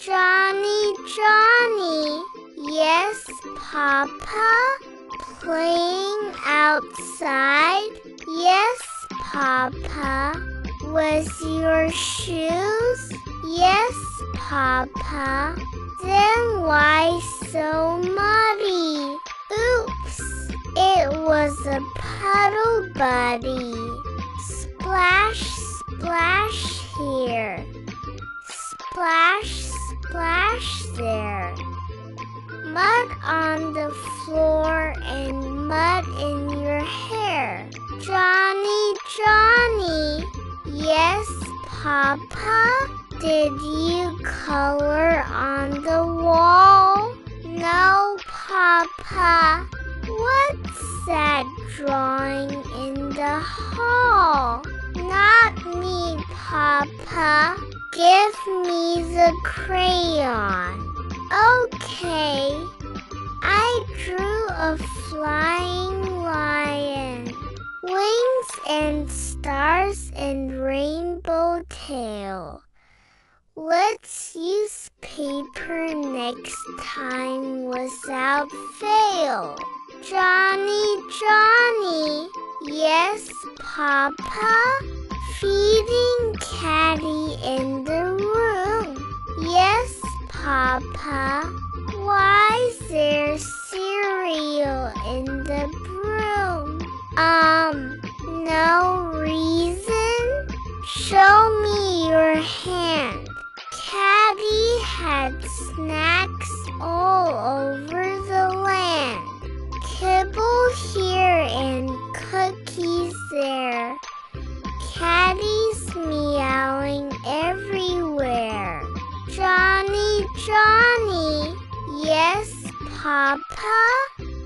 Johnny, Johnny. Yes, Papa. Playing outside? Yes, Papa. Was your shoes? Yes, Papa. Then why so muddy? Oops, it was a puddle buddy. Splash, splash here. Splash, splash there. Mud on the floor and mud in your hair. Johnny, Johnny. Yes, Papa. Did you color on the wall? No, Papa. What's that drawing in the hall? Not me, Papa. Give me the crayon. Okay. I drew a flying lion. Wings and stars and rainbow tail. Let's use paper next time without fail. Johnny, Johnny. Yes, Papa. Feeding Caddy in the room. Yes, Papa. Why's there cereal in the broom? No reason? Show me your hand. Caddy had snacks all over the land. Kibble here and cookies there. Caddy's meowing everywhere. Johnny, Johnny. Yes, Papa.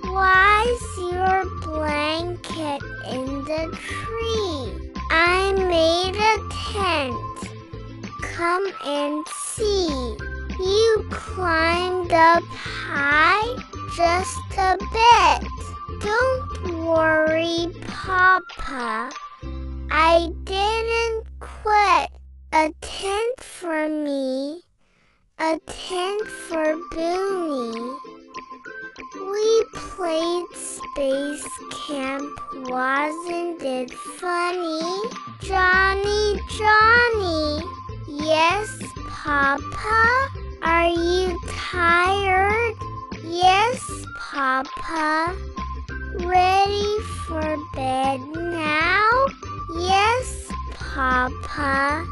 Why's your blanket in the tree? I made a tent. Come and see. You climbed up high just a bit. Don't worry, Papa. I didn't quit. A tent for me, a tent for Booney. We played Space Camp, wasn't it funny? Johnny, Johnny. Yes, Papa. Are you tired? Yes, Papa. Ready for bed now? Yes, Papa.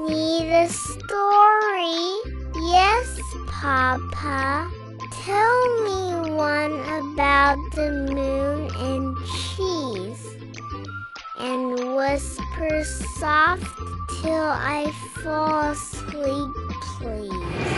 Need a story? Yes, Papa. Tell me one about the moon and cheese, and whisper soft till I fall asleep, please.